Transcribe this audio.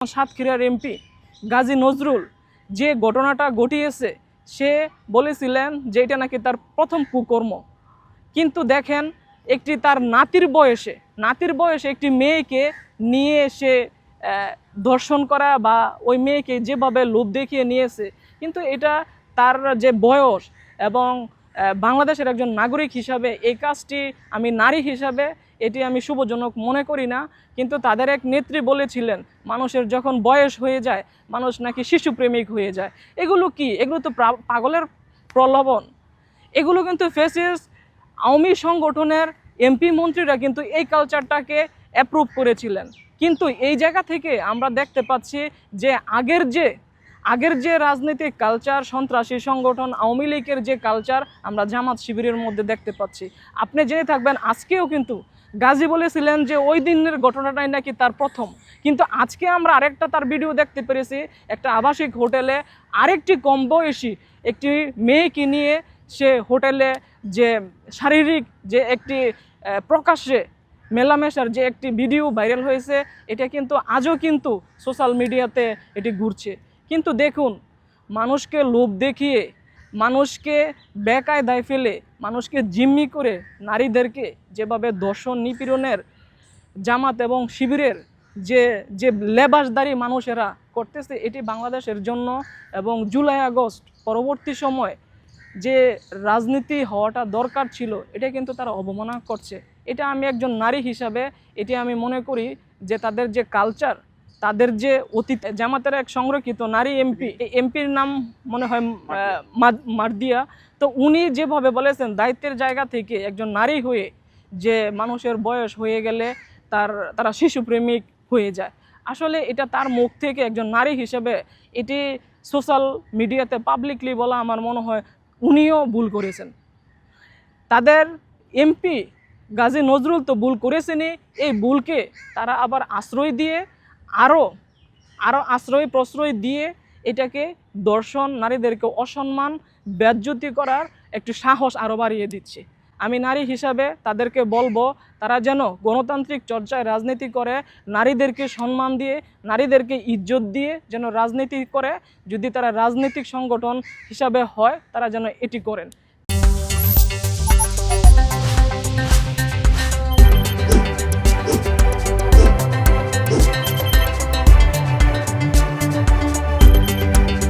সাতক্ষীরার এমপি গাজী নজরুল যে ঘটনাটা ঘটিয়েছে সে বলেছিলেন যে এটা নাকি তার প্রথম কুকর্ম। কিন্তু দেখেন একটি তার নাতির বয়সে একটি মেয়েকে নিয়ে এসে ধর্ষণ করা বা ওই মেয়েকে যেভাবে লোভ দেখিয়ে নিয়েছে, কিন্তু এটা তার যে বয়স এবং বাংলাদেশের একজন নাগরিক হিসাবে এই কাজটি আমি নারী হিসাবে এটি আমি শুভজনক মনে করি না। কিন্তু তাদের এক নেত্রী বলেছিলেন মানুষের যখন বয়স হয়ে যায় মানুষ নাকি শিশুপ্রেমিক হয়ে যায়। এগুলো কি? এগুলো তো পাগলের প্রলোভন। এগুলো কিন্তু ফ্যাসিস্ট আওয়ামী সংগঠনের এমপি মন্ত্রীরা কিন্তু এই কালচারটাকে অ্যাপ্রুভ করেছিলেন। কিন্তু এই জায়গা থেকে আমরা দেখতে পাচ্ছি যে আগের যে রাজনৈতিক কালচার, সন্ত্রাসী সংগঠন আওয়ামী লীগের যে কালচার আমরা জামাত শিবিরের মধ্যে দেখতে পাচ্ছি। আপনি জেনে থাকবেন আজকেও কিন্তু গাজী বলেছিলেন যে ওই দিনের ঘটনাটাই নাকি তার প্রথম, কিন্তু আজকে আমরা আরেকটা তার ভিডিও দেখতে পেরেছি। একটা আবাসিক হোটেলে আরেকটি কম বয়সী একটি মেয়েকে নিয়ে সে হোটেলে যে শারীরিক যে একটি প্রকাশ্যে মেলামেশার যে একটি ভিডিও ভাইরাল হয়েছে, এটা কিন্তু আজও কিন্তু সোশ্যাল মিডিয়াতে এটি ঘুরছে। কিন্তু দেখুন, মানুষকে লোভ দেখিয়ে, মানুষকে বেকায়দায় ফেলে, মানুষকে জিম্মি করে নারীদেরকে যেভাবে ধর্ষণ নিপীড়নের জামাত এবং শিবিরের যে লেবাসদারী মানুষেরা করতেছে, এটি বাংলাদেশের জন্য এবং জুলাই আগস্ট পরবর্তী সময় যে রাজনীতি হওয়াটা দরকার ছিল এটা কিন্তু তারা অবমাননা করছে। এটা আমি একজন নারী হিসাবে এটি আমি মনে করি যে তাদের যে কালচার, তাদের যে অতীত, জামাতের এক সংরক্ষিত নারী এমপি, এই এমপির নাম মনে হয় মার্দিয়া, তো উনি যেভাবে বলেছেন দায়িত্বের জায়গা থেকে একজন নারী হয়ে যে মানুষের বয়স হয়ে গেলে তারা শিশুপ্রেমিক হয়ে যায়। আসলে এটা তার মুখ থেকে একজন নারী হিসেবে এটি সোশ্যাল মিডিয়াতে পাবলিকলি বলা আমার মনে হয় উনিও ভুল করেছেন। তাদের এমপি গাজী নজরুল তো ভুল করেছেনই, এই ভুলকে তারা আবার আশ্রয় দিয়ে আরও আশ্রয় প্রশ্রয় দিয়ে এটাকে দর্শন, নারীদেরকে অসম্মান বেজ্জতি করার একটু সাহস আরও বাড়িয়ে দিচ্ছে। আমি নারী হিসাবে তাদেরকে বলবো তারা যেন গণতান্ত্রিক চর্চায় রাজনীতি করে, নারীদেরকে সম্মান দিয়ে, নারীদেরকে ইজ্জত দিয়ে যেন রাজনীতি করে। যদি তারা রাজনৈতিক সংগঠন হিসাবে হয় তারা যেন এটি করেন।